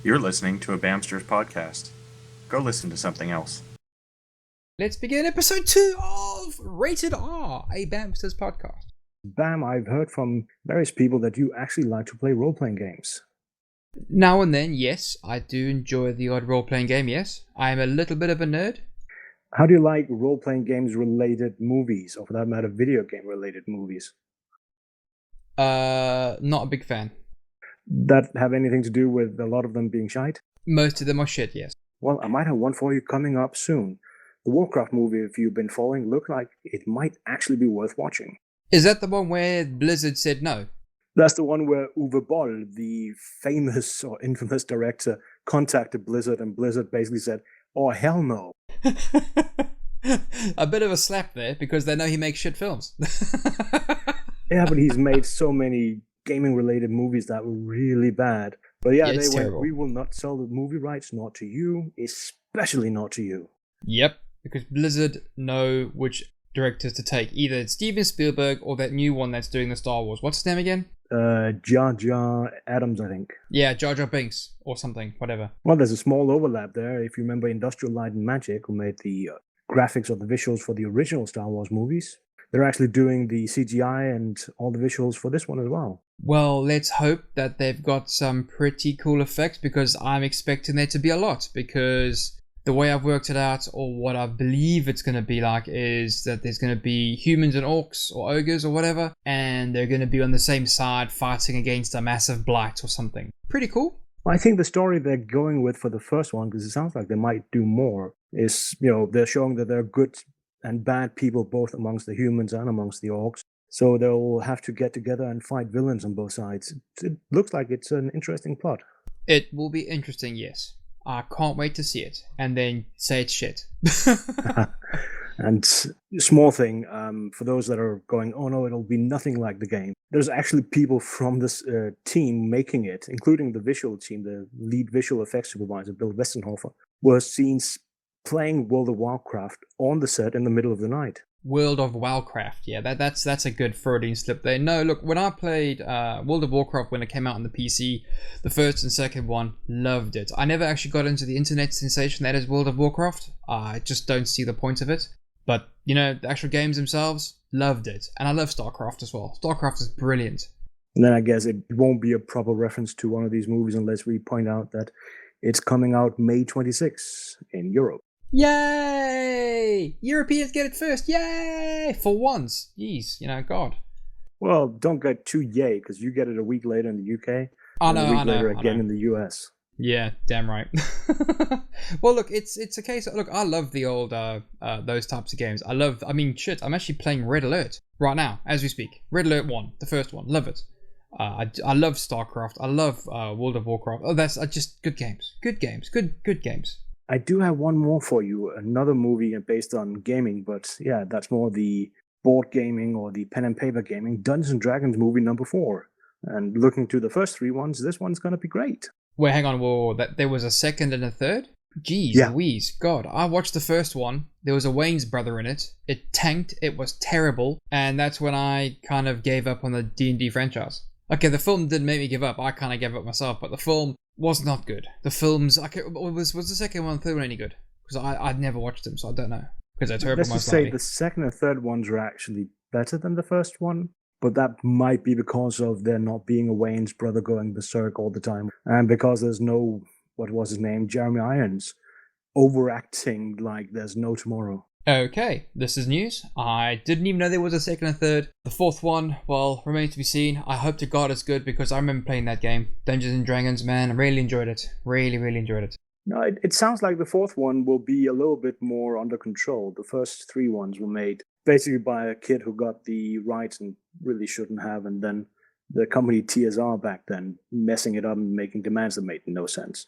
You're listening to a Bamsters podcast. Go listen to something else. Let's begin episode 2 of Rated R, a Bamsters podcast. Bam, I've heard from various people that you actually like to play role-playing games. Now and then, yes, I do enjoy the odd role-playing game, yes. I am a little bit of a nerd. How do you like role-playing games-related movies, or for that matter, video game-related movies? Not a big fan. That have anything to do with a lot of them being shite? Most of them are shit, yes. Well, I might have one for you coming up soon. The Warcraft movie, if you've been following, looked like it might actually be worth watching. Is that the one where Blizzard said no? That's the one where Uwe Boll, the famous or infamous director, contacted Blizzard, and Blizzard basically said, "Oh, hell no." A bit of a slap there, because they know he makes shit films. Yeah, but he's made so many gaming-related movies that were really bad. But yeah, they went, "We will not sell the movie rights, not to you, especially not to you." Yep, because Blizzard know which directors to take. Either Steven Spielberg or that new one that's doing the Star Wars. What's his name again? Jar Jar Adams, I think. Yeah, Jar Jar Binks or something, whatever. Well, there's a small overlap there. If you remember Industrial Light and Magic, who made the graphics or the visuals for the original Star Wars movies, they're actually doing the CGI and all the visuals for this one as well. Well, let's hope that they've got some pretty cool effects, because I'm expecting there to be a lot, because the way I've worked it out, or what I believe it's going to be like, is that there's going to be humans and orcs or ogres or whatever, and they're going to be on the same side fighting against a massive blight or something. Pretty cool. I think the story they're going with for the first one, because it sounds like they might do more, is, they're showing that there are good and bad people both amongst the humans and amongst the orcs. So they'll have to get together and fight villains on both sides. It looks like it's an interesting plot. It will be interesting, yes. I can't wait to see it, and then say it's shit. And small thing, for those that are going, "Oh no, it'll be nothing like the game." There's actually people from this team making it, including the visual team. The lead visual effects supervisor, Bill Westenhofer, was seen playing World of Warcraft on the set in the middle of the night. World of Warcraft, yeah, that's a good Freudian slip there. No, look, when I played World of Warcraft when it came out on the PC, the first and second one, loved it. I never actually got into the internet sensation that is World of Warcraft. I just don't see the point of it. But, the actual games themselves, loved it. And I love StarCraft as well. StarCraft is brilliant. And then I guess it won't be a proper reference to one of these movies unless we point out that it's coming out May 26 in Europe. Yay! Europeans get it first. Yay! For once. Jeez, God. Well, don't get too yay, because you get it a week later in the UK. I know, and a week later again in the US. Yeah, damn right. Well, look, it's a case of, look, I love the old, those types of games. I'm actually playing Red Alert right now, as we speak. Red Alert 1, the first one. Love it. I love StarCraft. I love World of Warcraft. Oh, that's just good games. Good games. Good games. I do have one more for you, another movie based on gaming, but yeah, that's more the board gaming or the pen and paper gaming, Dungeons & Dragons movie number 4. And looking to the first 3 ones, this one's going to be great. Wait, hang on, whoa, that there was a second and a third? Jeez, yeah. Louise, God, I watched the first one, there was a Wayne's brother in it, it tanked, it was terrible, and that's when I kind of gave up on the D&D franchise. Okay, the film didn't make me give up, I kind of gave up myself, but the film was not good. The films, was the second one and third one any good? Because I'd never watched them, so I don't know. Because they're terrible. Let's just say the second and third ones are actually better than the first one, but that might be because of there not being a Wayne's brother going berserk all the time, and because there's no, what was his name, Jeremy Irons, overacting like there's no tomorrow. Okay, this is news. I didn't even know there was a second and third. The fourth one, well, remains to be seen. I hope to God it's good, because I remember playing that game. Dungeons and Dragons, man, I really enjoyed it. Really enjoyed it. No, it sounds like the fourth one will be a little bit more under control. The first 3 ones were made basically by a kid who got the rights and really shouldn't have, and then the company TSR back then messing it up and making demands that made no sense.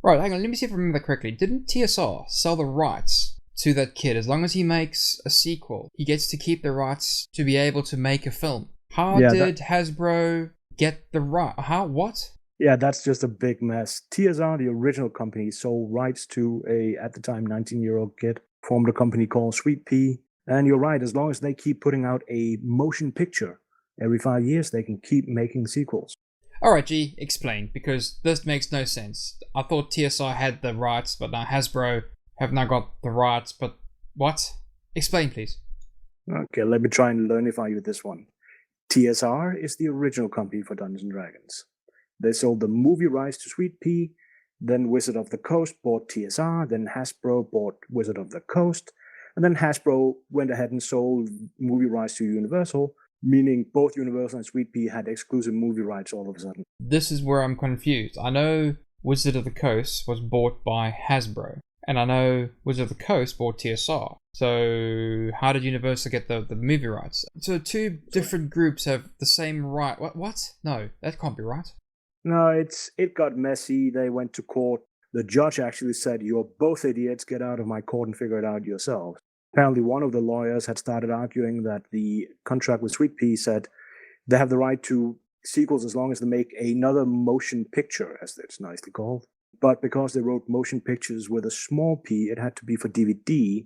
Right, hang on, let me see if I remember correctly. Didn't TSR sell the rights to that kid? As long as he makes a sequel, he gets to keep the rights to be able to make a film. How did Hasbro get the right? How? What? Yeah, that's just a big mess. TSR, the original company, sold rights to a, at the time, 19-year-old kid, formed a company called Sweet Pea. And you're right, as long as they keep putting out a motion picture every 5 years, they can keep making sequels. Alright, G, explain, because this makes no sense. I thought TSR had the rights, but now Hasbro have now got the rights. But what? Explain, please. Okay, let me try and learnify you with this one. TSR is the original company for Dungeons & Dragons. They sold the movie rights to Sweet Pea, then Wizard of the Coast bought TSR, then Hasbro bought Wizard of the Coast, and then Hasbro went ahead and sold movie rights to Universal, meaning both Universal and Sweet Pea had exclusive movie rights all of a sudden. This is where I'm confused. I know Wizard of the Coast was bought by Hasbro, and I know Wizard of the Coast bought TSR. So how did Universal get the movie rights? So two different groups have the same right. What? No, that can't be right. No, it got messy. They went to court. The judge actually said, "You're both idiots. Get out of my court and figure it out yourselves." Apparently, one of the lawyers had started arguing that the contract with Sweet Pea said they have the right to sequels as long as they make another motion picture, as it's nicely called. But because they wrote motion pictures with a small p, it had to be for DVD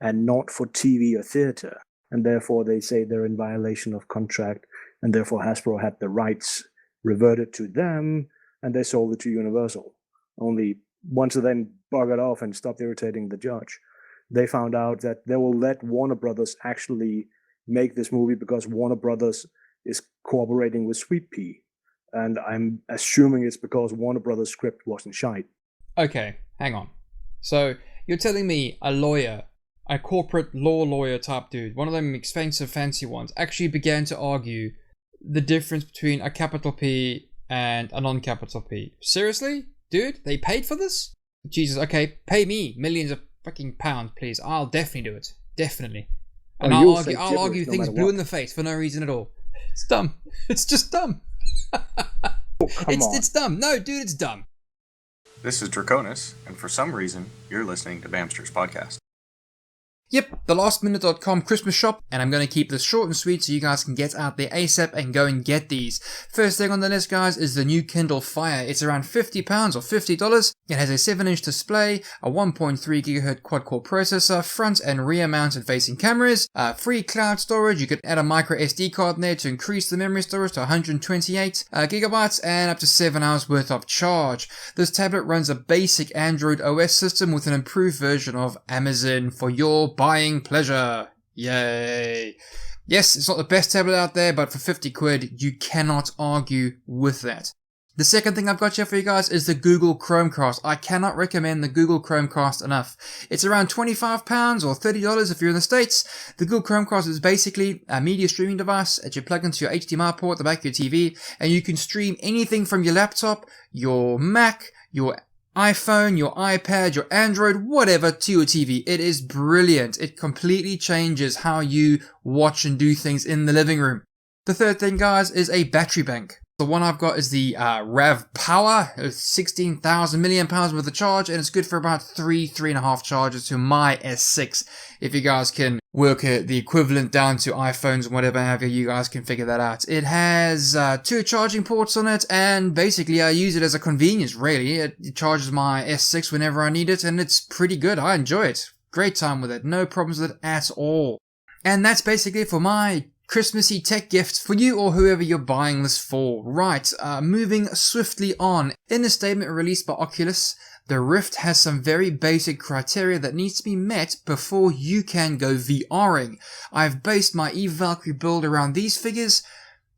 and not for TV or theater. And therefore, they say they're in violation of contract, and therefore Hasbro had the rights reverted to them, and they sold it to Universal. Only once they then buggered off and stopped irritating the judge, they found out that they will let Warner Brothers actually make this movie because Warner Brothers is cooperating with Sweet Pea. And I'm assuming it's because Warner Brothers' script wasn't shite. Okay, hang on. So you're telling me a lawyer, a corporate law lawyer type dude, one of them expensive fancy ones, actually began to argue the difference between a capital P and a non-capital P. Seriously? Dude, they paid for this? Jesus, okay, pay me millions of fucking pounds, please. I'll definitely do it. Definitely. And I'll argue things blue in the face for no reason at all. It's dumb. It's just dumb. It's dumb. No, dude, it's dumb. This is Draconus, and for some reason, you're listening to Bamster's podcast. Yep, the lastminute.com Christmas shop, and I'm going to keep this short and sweet so you guys can get out there ASAP and go and get these. First thing on the list, guys, is the new Kindle Fire. It's around £50 or $50. It has a 7-inch display, a 1.3 GHz quad-core processor, front and rear mounted facing cameras, free cloud storage. You can add a micro SD card in there to increase the memory storage to 128 gigabytes and up to 7 hours worth of charge. This tablet runs a basic Android OS system with an improved version of Amazon for your buying pleasure. Yay. Yes, it's not the best tablet out there, but for 50 quid, you cannot argue with that. The second thing I've got here for you guys is the Google Chromecast. I cannot recommend the Google Chromecast enough. It's around £25 or $30 if you're in the States. The Google Chromecast is basically a media streaming device that you plug into your HDMI port at the back of your TV, and you can stream anything from your laptop, your Mac, your iPhone, your iPad, your Android, whatever, to your TV. It is brilliant. It completely changes how you watch and do things in the living room. The third thing, guys, is a battery bank. The one I've got is the Rav Power. It's 16,000 milliamp hours worth of charge, and it's good for about 3.5 charges to my S6. If you guys can work the equivalent down to iPhones and whatever have you guys can figure that out. It has 2 charging ports on it, and basically I use it as a convenience, really. It charges my S6 whenever I need it, and it's pretty good. I enjoy it. Great time with it. No problems with it at all. And that's basically for my Christmassy tech gift for you or whoever you're buying this for. Right, moving swiftly on. In a statement released by Oculus, the Rift has some very basic criteria that needs to be met before you can go VRing. I've based my Eve Valkyrie build around these figures,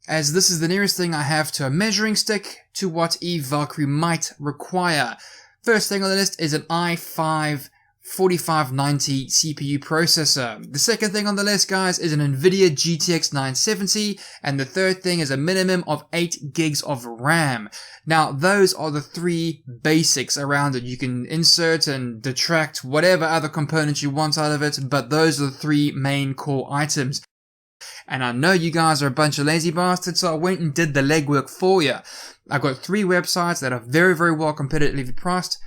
as this is the nearest thing I have to a measuring stick to what Eve Valkyrie might require. First thing on the list is an i5 4590 CPU processor. The second thing on the list, guys, is an NVIDIA GTX 970, and the third thing is a minimum of 8 gigs of RAM. Now, those are the 3 basics around it. You can insert and detract whatever other components you want out of it, but those are the 3 main core items. And I know you guys are a bunch of lazy bastards, so I went and did the legwork for you. I've got 3 websites that are very, very well competitively priced.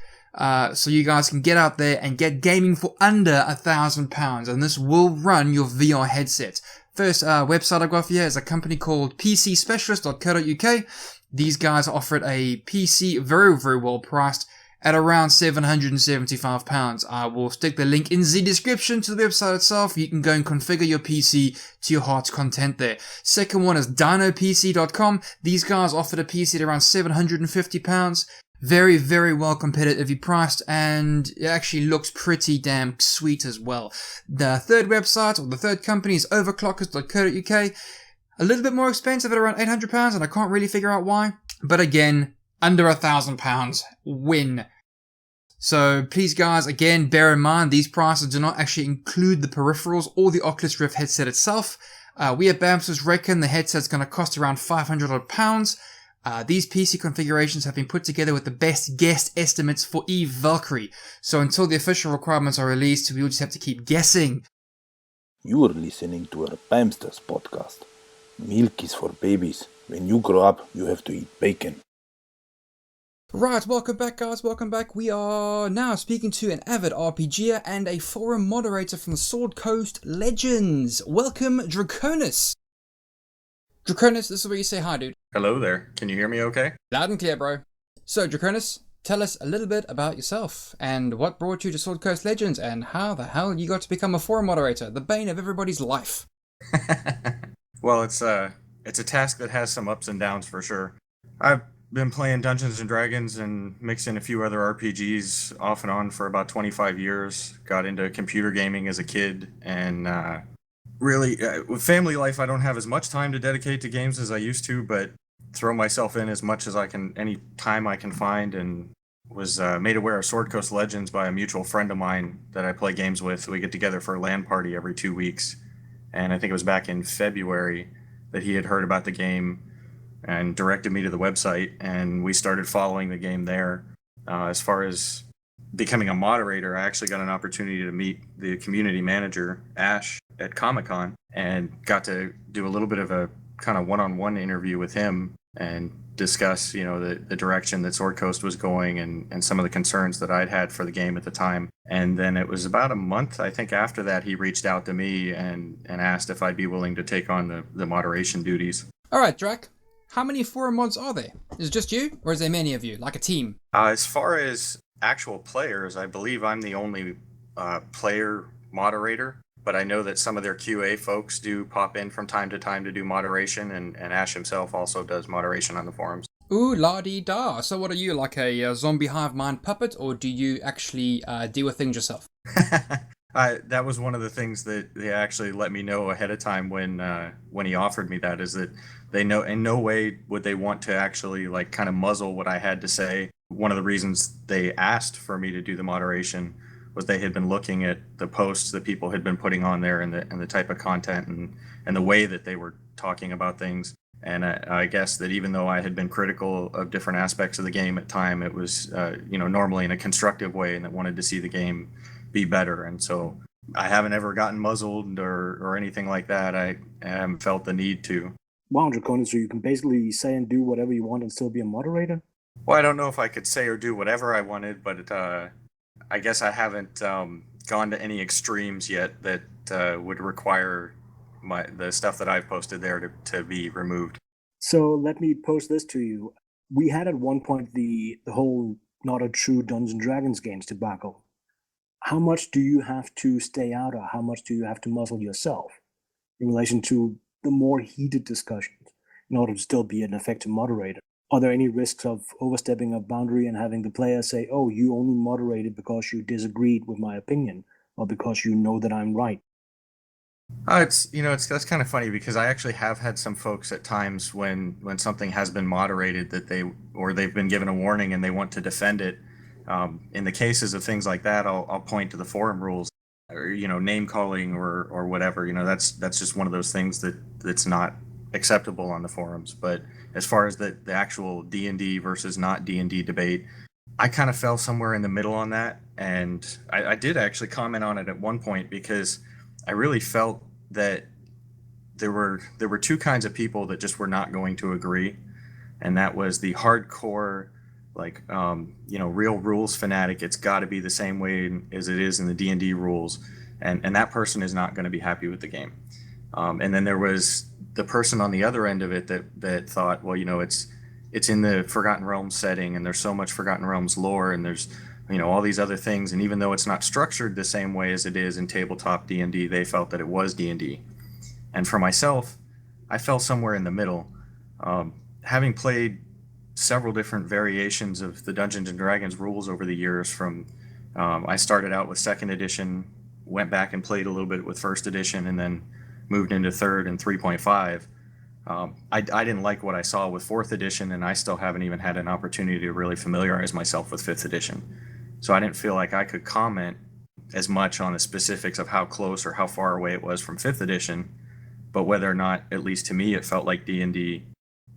So you guys can get out there and get gaming for under £1,000, and this will run your VR headset. First website I've got for you is a company called PCSpecialist.co.uk. These guys offered a PC very, very well priced at around £775. I will stick the link in the description to the website itself. You can go and configure your PC to your heart's content there. Second one is DinoPC.com. These guys offered a PC at around £750. Very, very well competitively priced, and it actually looks pretty damn sweet as well. The third website, or the third company, is overclockers.co.uk. A little bit more expensive at around £800, and I can't really figure out why. But again, under £1,000, win. So please guys, again, bear in mind, these prices do not actually include the peripherals or the Oculus Rift headset itself. We at Bamsters reckon the headset's going to cost around £500. These PC configurations have been put together with the best guess estimates for Eve Valkyrie. So until the official requirements are released, we'll just have to keep guessing. You are listening to our Bamsters podcast. Milk is for babies. When you grow up, you have to eat bacon. Right, welcome back guys, welcome back. We are now speaking to an avid RPGer and a forum moderator from the Sword Coast Legends. Welcome, Draconus. Draconus, this is where you say hi, dude. Hello there. Can you hear me okay? Loud and clear, bro. So, Draconus, tell us a little bit about yourself and what brought you to Sword Coast Legends and how the hell you got to become a forum moderator, the bane of everybody's life. Well, it's a task that has some ups and downs for sure. I've been playing Dungeons and Dragons and mixed in a few other RPGs off and on for about 25 years. Got into computer gaming as a kid, and really, with family life, I don't have as much time to dedicate to games as I used to, but throw myself in as much as I can, any time I can find, and was made aware of Sword Coast Legends by a mutual friend of mine that I play games with. We get together for a LAN party every 2 weeks, and I think it was back in February that he had heard about the game and directed me to the website, and we started following the game there. As far as becoming a moderator, I actually got an opportunity to meet the community manager, Ash, at Comic-Con, and got to do a little bit of a kind of one-on-one interview with him and discuss, the direction that Sword Coast was going and some of the concerns that I'd had for the game at the time. And then it was about a month, I think, after that, he reached out to me and asked if I'd be willing to take on the moderation duties. All right, Drac. How many forum mods are there? Is it just you, or is there many of you, like a team? As far as actual players, I believe I'm the only player moderator, but I know that some of their QA folks do pop in from time to time to do moderation, and Ash himself also does moderation on the forums. Ooh, la-dee-da. So what are you, like a zombie hive mind puppet, or do you actually deal with things yourself? That was one of the things that they actually let me know ahead of time when he offered me that, is that they know in no way would they want to actually kind of muzzle what I had to say. One of the reasons they asked for me to do the moderation was they had been looking at the posts that people had been putting on there and the type of content and the way that they were talking about things. And I guess that even though I had been critical of different aspects of the game at time, it was normally in a constructive way, and that wanted to see the game be better. And so I haven't ever gotten muzzled or anything like that. I haven't felt the need to. Wow, Draconus, so you can basically say and do whatever you want and still be a moderator? Well, I don't know if I could say or do whatever I wanted, but I guess I haven't gone to any extremes yet that would require the stuff that I've posted there to be removed. So let me pose this to you. We had at one point the whole not a true Dungeons and Dragons games debacle. How much do you have to stay out, or how much do you have to muzzle yourself in relation to the more heated discussions in order to still be an effective moderator? Are there any risks of overstepping a boundary and having the player say, oh, you only moderated because you disagreed with my opinion, or because you know that I'm right? That's kind of funny, because I actually have had some folks at times when something has been moderated that they've been given a warning and they want to defend it. In the cases of things like that, I'll point to the forum rules, or name calling or whatever. That's just one of those things that's not acceptable on the forums. But as far as the actual D&D versus not D&D debate, I kind of fell somewhere in the middle on that, and I did actually comment on it at one point, because I really felt that there were two kinds of people that just were not going to agree, and that was the hardcore, real rules fanatic. It's got to be the same way as it is in the D&D rules, and that person is not going to be happy with the game. And then there was the person on the other end of it that thought, well, it's in the Forgotten Realms setting, and there's so much Forgotten Realms lore, and there's all these other things, and even though it's not structured the same way as it is in tabletop D&D, they felt that it was D&D. And for myself, I fell somewhere in the middle. Having played several different variations of the Dungeons and Dragons rules over the years. From I started out with second edition, went back and played a little bit with first edition, and then moved into third and 3.5. I didn't like what I saw with fourth edition, and I still haven't even had an opportunity to really familiarize myself with fifth edition. So I didn't feel like I could comment as much on the specifics of how close or how far away it was from fifth edition, but whether or not, at least to me, it felt like D&D.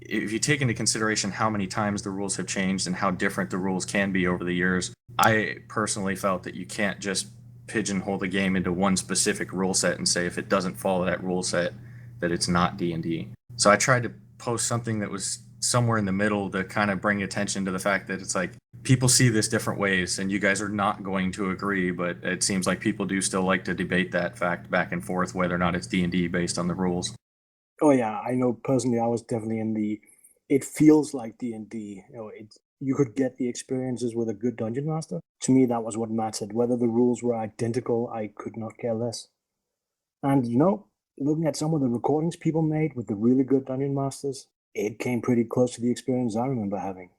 If you take into consideration how many times the rules have changed and how different the rules can be over the years, I personally felt that you can't just pigeonhole the game into one specific rule set and say if it doesn't follow that rule set that it's not D&D. So I tried to post something that was somewhere in the middle to kind of bring attention to the fact that it's like people see this different ways and you guys are not going to agree, but it seems like people do still like to debate that fact back and forth whether or not it's D&D based on the rules. Oh yeah, I know personally I was definitely in the it feels like D&D. You could get the experiences with a good dungeon master. To me that was what mattered. Whether the rules were identical, I could not care less. And looking at some of the recordings people made with the really good dungeon masters, it came pretty close to the experience I remember having.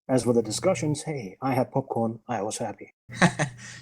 As for the discussions, hey, I had popcorn, I was happy.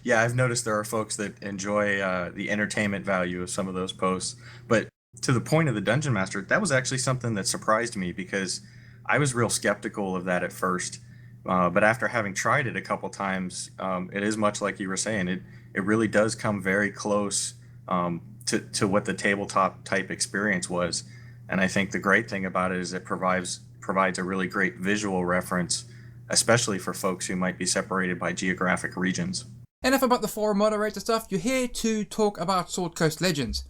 Yeah, I've noticed there are folks that enjoy the entertainment value of some of those posts. But to the point of the Dungeon Master, that was actually something that surprised me because I was real skeptical of that at first. But after having tried it a couple times, it is much like you were saying. It really does come very close to what the tabletop type experience was. And I think the great thing about it is it provides a really great visual reference, especially for folks who might be separated by geographic regions. Enough about the forum moderator stuff. You're here to talk about Sword Coast Legends.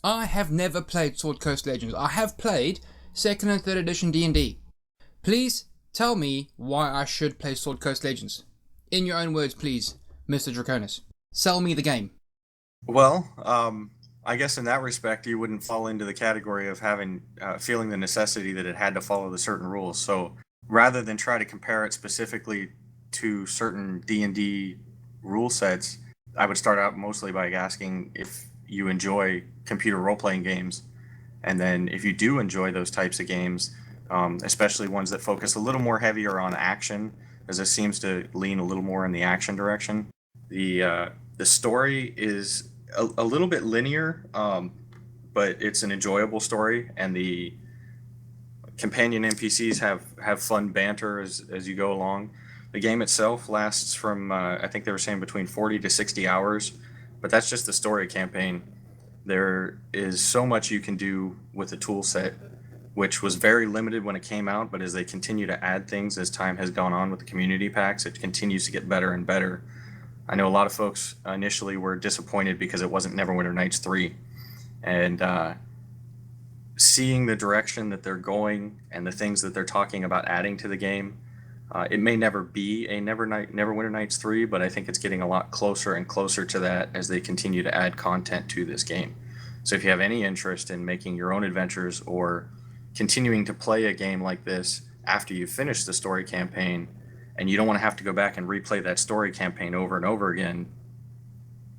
I have never played Sword Coast Legends. I have played 2nd and 3rd edition D&D. Please tell me why I should play Sword Coast Legends. In your own words, please, Mr. Draconus. Sell me the game. Well, I guess in that respect, you wouldn't fall into the category of having feeling the necessity that it had to follow the certain rules. So rather than try to compare it specifically to certain D&D rule sets, I would start out mostly by asking if you enjoy computer role-playing games. And then if you do enjoy those types of games, especially ones that focus a little more heavier on action, as this seems to lean a little more in the action direction, the story is a little bit linear, but it's an enjoyable story, and the companion NPCs have fun banter as you go along. The game itself lasts from, I think they were saying between 40 to 60 hours, but that's just the story campaign. There is so much you can do with the tool set, which was very limited when it came out, but as they continue to add things as time has gone on with the community packs, it continues to get better and better. I know a lot of folks initially were disappointed because it wasn't Neverwinter Nights 3. And seeing the direction that they're going and the things that they're talking about adding to the game, it may never be a Neverwinter Nights 3, but I think it's getting a lot closer and closer to that as they continue to add content to this game. So if you have any interest in making your own adventures or continuing to play a game like this after you've finished the story campaign, and you don't want to have to go back and replay that story campaign over and over again,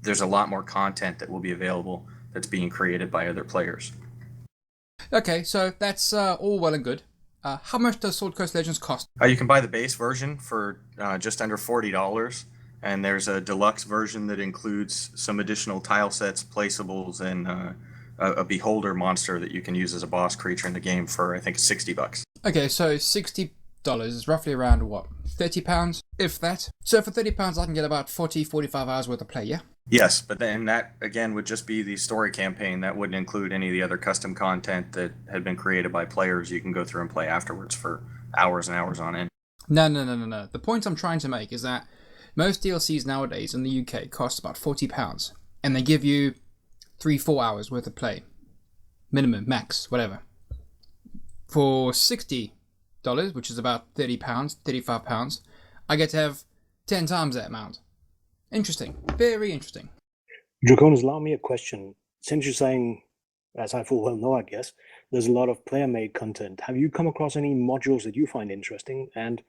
there's a lot more content that will be available that's being created by other players. Okay, so that's all well and good. How much does Sword Coast Legends cost? You can buy the base version for just under $40, and there's a deluxe version that includes some additional tile sets, placeables, and a beholder monster that you can use as a boss creature in the game for, I think, $60. Okay, so $60 is roughly around, what, £30, if that? So for £30, I can get about 45 hours worth of play, yeah? Yes, but then that, again, would just be the story campaign. That wouldn't include any of the other custom content that had been created by players you can go through and play afterwards for hours and hours on end. No. The point I'm trying to make is that most DLCs nowadays in the UK cost about £40, and they give you 3-4 hours worth of play. Minimum, max, whatever. For $60, which is about £30, £35, I get to have 10 times that amount. Interesting. Very interesting. Draconus, allow me a question. Since you're saying, as I full well know, I guess, there's a lot of player-made content. Have you come across any modules that you find interesting? And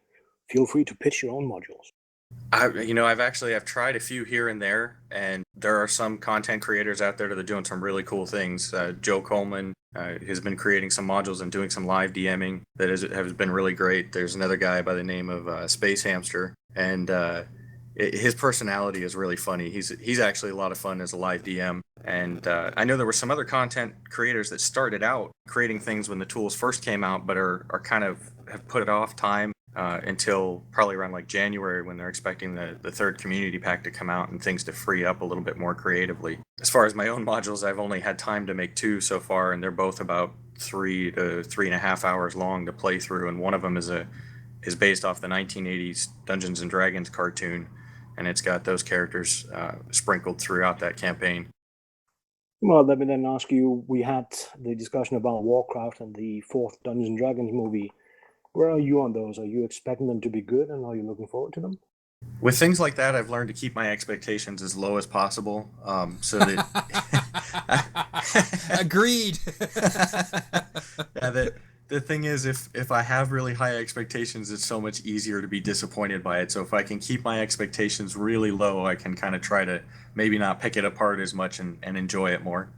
feel free to pitch your own modules. I've tried a few here and there, and there are some content creators out there that are doing some really cool things. Joe Coleman has been creating some modules and doing some live DMing that has been really great. There's another guy by the name of Space Hamster, and his personality is really funny. He's actually a lot of fun as a live DM. And I know there were some other content creators that started out creating things when the tools first came out, but are kind of have put it off time until probably around like January when they're expecting the third community pack to come out and things to free up a little bit more creatively. As far as my own modules, I've only had time to make 2 so far, and they're both about 3 to 3.5 hours long to play through. And one of them is based off the 1980s Dungeons and Dragons cartoon, and it's got those characters sprinkled throughout that campaign. Well, let me then ask you, we had the discussion about Warcraft and the fourth Dungeons and Dragons movie. Where are you on those? Are you expecting them to be good, and are you looking forward to them? With things like that, I've learned to keep my expectations as low as possible, so that Agreed. The thing is, if I have really high expectations, it's so much easier to be disappointed by it. So if I can keep my expectations really low, I can kind of try to maybe not pick it apart as much and enjoy it more.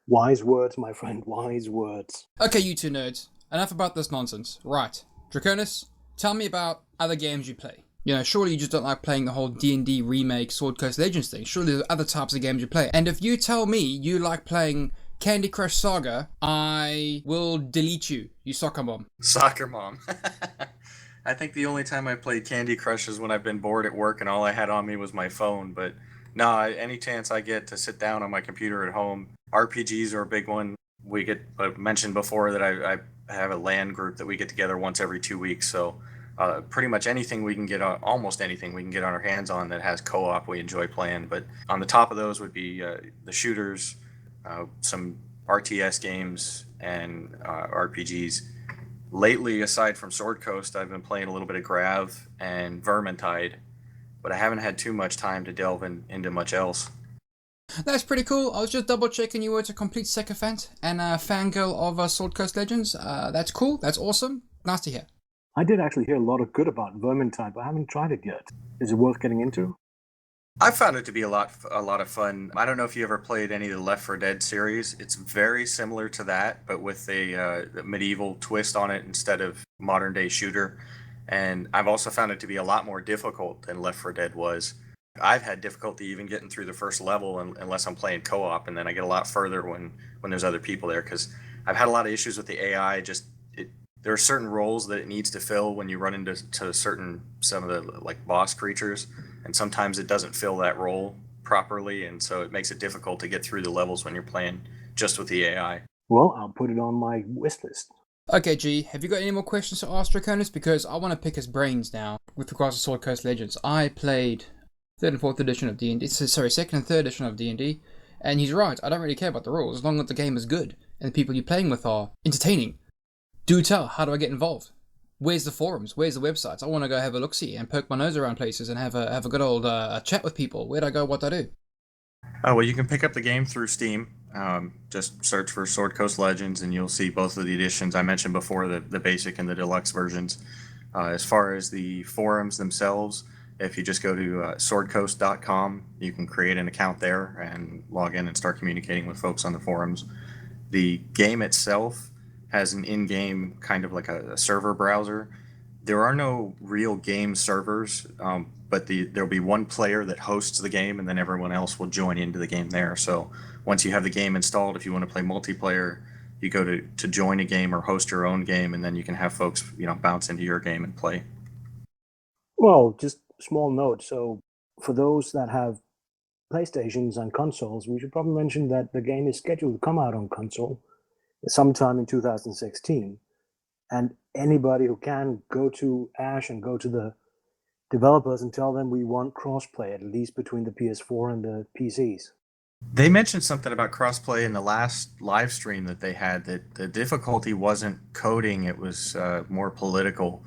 Wise words, my friend, wise words. Okay, you two nerds, enough about this nonsense. Right, Draconus, tell me about other games you play. Surely you just don't like playing the whole D&D remake Sword Coast Legends thing. Surely there's other types of games you play. And if you tell me you like playing Candy Crush Saga, I will delete you, you soccer mom. Soccer mom. I think the only time I played Candy Crush is when I've been bored at work and all I had on me was my phone. But no, any chance I get to sit down on my computer at home, RPGs are a big one. We get mentioned before that I have a LAN group that we get together once every 2 weeks. So pretty much anything we can get on, almost anything we can get on our hands on that has co-op, we enjoy playing. But on the top of those would be the shooters, some RTS games, and RPGs. Lately, aside from Sword Coast, I've been playing a little bit of Grav and Vermintide, but I haven't had too much time to delve into much else. That's pretty cool. I was just double checking you were a complete sycophant and a fangirl of Sword Coast Legends. That's cool. That's awesome. Nice to hear. I did actually hear a lot of good about Vermintide, but I haven't tried it yet. Is it worth getting into? I found it to be a lot of fun. I don't know if you ever played any of the Left 4 Dead series. It's very similar to that, but with a medieval twist on it instead of modern day shooter. And I've also found it to be a lot more difficult than Left 4 Dead was. I've had difficulty even getting through the first level unless I'm playing co-op, and then I get a lot further when there's other people there, because I've had a lot of issues with the AI. There are certain roles that it needs to fill when you run into some of the like boss creatures, and sometimes it doesn't fill that role properly, and so it makes it difficult to get through the levels when you're playing just with the AI. Well, I'll put it on my wish list. Okay, G, have you got any more questions to ask Draconus? Because I want to pick his brains now with regards to Sword Coast Legends. I played 3rd and 4th edition of D&D, sorry, 2nd and 3rd edition of D&D, and he's right, I don't really care about the rules as long as the game is good and the people you're playing with are entertaining. Do tell, how do I get involved? Where's the forums? Where's the websites? I want to go have a look-see and poke my nose around places and have a good old chat with people. Where'd I go? What'd I do? Oh, well, you can pick up the game through Steam. Just search for Sword Coast Legends, and you'll see both of the editions I mentioned before, the basic and the deluxe versions. As far as the forums themselves, if you just go to swordcoast.com, you can create an account there and log in and start communicating with folks on the forums. The game itself has an in-game kind of like a server browser. There are no real game servers, but there'll be one player that hosts the game, and then everyone else will join into the game there. So once you have the game installed, if you want to play multiplayer, you go to join a game or host your own game, and then you can have folks bounce into your game and play. Well, just a small note. So for those that have PlayStations and consoles, we should probably mention that the game is scheduled to come out on console sometime in 2016. And anybody who can, go to Ash and go to the developers and tell them we want crossplay, at least between the PS4 and the PCs. They mentioned something about crossplay in the last live stream that they had, that the difficulty wasn't coding, it was more political.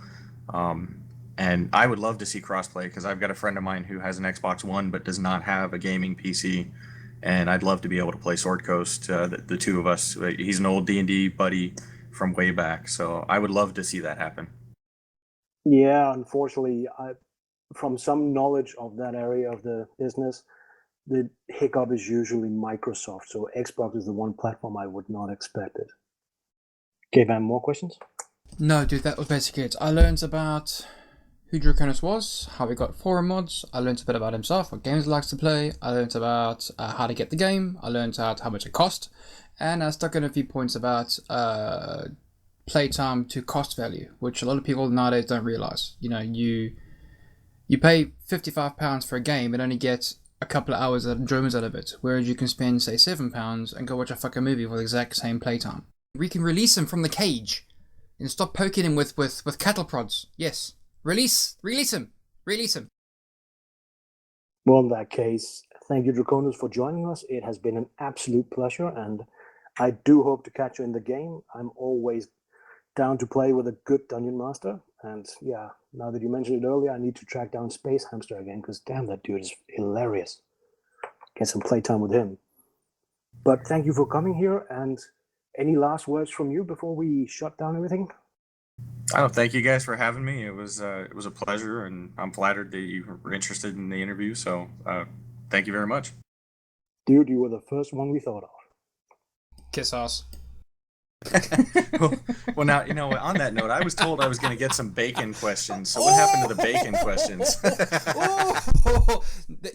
And I would love to see crossplay, because I've got a friend of mine who has an Xbox One but does not have a gaming PC. And I'd love to be able to play Sword Coast, the two of us. He's an old D&D buddy from way back, so I would love to see that happen. Yeah, unfortunately, from some knowledge of that area of the business, the hiccup is usually Microsoft. So Xbox is the one platform I would not expect it. Okay, Van, more questions? No, dude, that was basically it. I learned about who Draconus was, how he got forum mods. I learned a bit about himself, what games he likes to play. I learned about how to get the game. I learned out how much it cost. And I stuck in a few points about playtime to cost value, which a lot of people nowadays don't realize. You know, you pay £55 for a game and only get a couple of hours of enjoyment out of it, whereas you can spend, say, £7 and go watch a fucking movie for the exact same playtime. We can release him from the cage and stop poking him with cattle prods. Yes. Release him. Well, in that case, thank you, Draconus, for joining us. It has been an absolute pleasure, and I do hope to catch you in the game. I'm always down to play with a good dungeon master. And yeah, now that you mentioned it earlier, I need to track down Space Hamster again, because damn, that dude is hilarious. Get some playtime with him. But thank you for coming here, and any last words from you before we shut down everything? Thank you guys for having me. It was a pleasure, and I'm flattered that you were interested in the interview. So thank you very much. Dude, you were the first one we thought of. Kiss ass. Well, now, on that note, I was told I was going to get some bacon questions. So what happened to the bacon questions?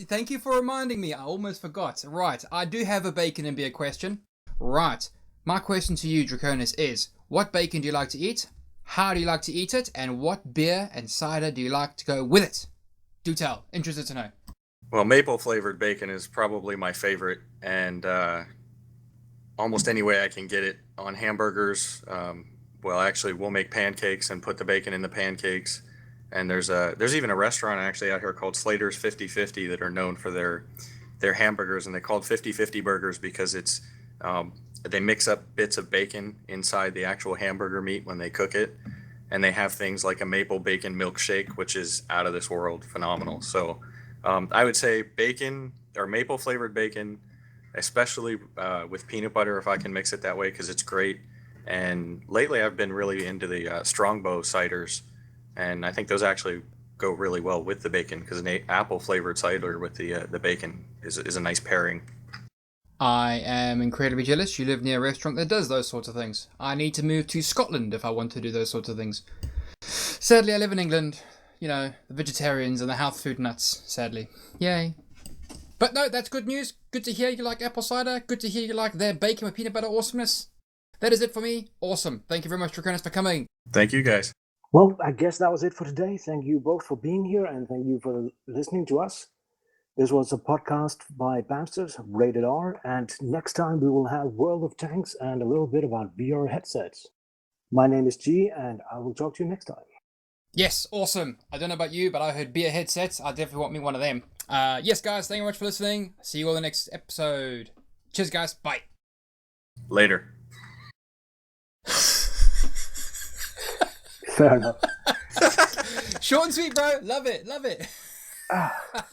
Thank you for reminding me. I almost forgot. Right, I do have a bacon and beer question. Right, my question to you, Draconus, is what bacon do you like to eat? How do you like to eat it? And what beer and cider do you like to go with it? Do tell. Interested to know. Well, maple flavored bacon is probably my favorite, and almost any way I can get it on hamburgers. Well, actually, we'll make pancakes and put the bacon in the pancakes. And there's even a restaurant actually out here called Slater's 50/50 that are known for their hamburgers, and they call it 50/50 burgers because it's they mix up bits of bacon inside the actual hamburger meat when they cook it, and they have things like a maple bacon milkshake, which is out of this world phenomenal. So I would say bacon or maple flavored bacon, especially with peanut butter if I can mix it that way, because it's great. And lately I've been really into the Strongbow ciders, and I think those actually go really well with the bacon, because an apple flavored cider with the bacon is a nice pairing. I am incredibly jealous. You live near a restaurant that does those sorts of things. I need to move to Scotland if I want to do those sorts of things. Sadly, I live in England. You know, the vegetarians and the health food nuts, sadly. Yay. But no, that's good news. Good to hear you like apple cider. Good to hear you like their bacon with peanut butter awesomeness. That is it for me. Awesome. Thank you very much, Draconus, for coming. Thank you, guys. Well, I guess that was it for today. Thank you both for being here, and thank you for listening to us. This was a podcast by Bamsters, rated R, and next time we will have World of Tanks and a little bit about VR headsets. My name is G, and I will talk to you next time. Yes, awesome. I don't know about you, but I heard beer headsets. I definitely want me one of them. Yes, guys, thank you very much for listening. See you all in the next episode. Cheers, guys. Bye. Later. Fair enough. Short and sweet, bro. Love it.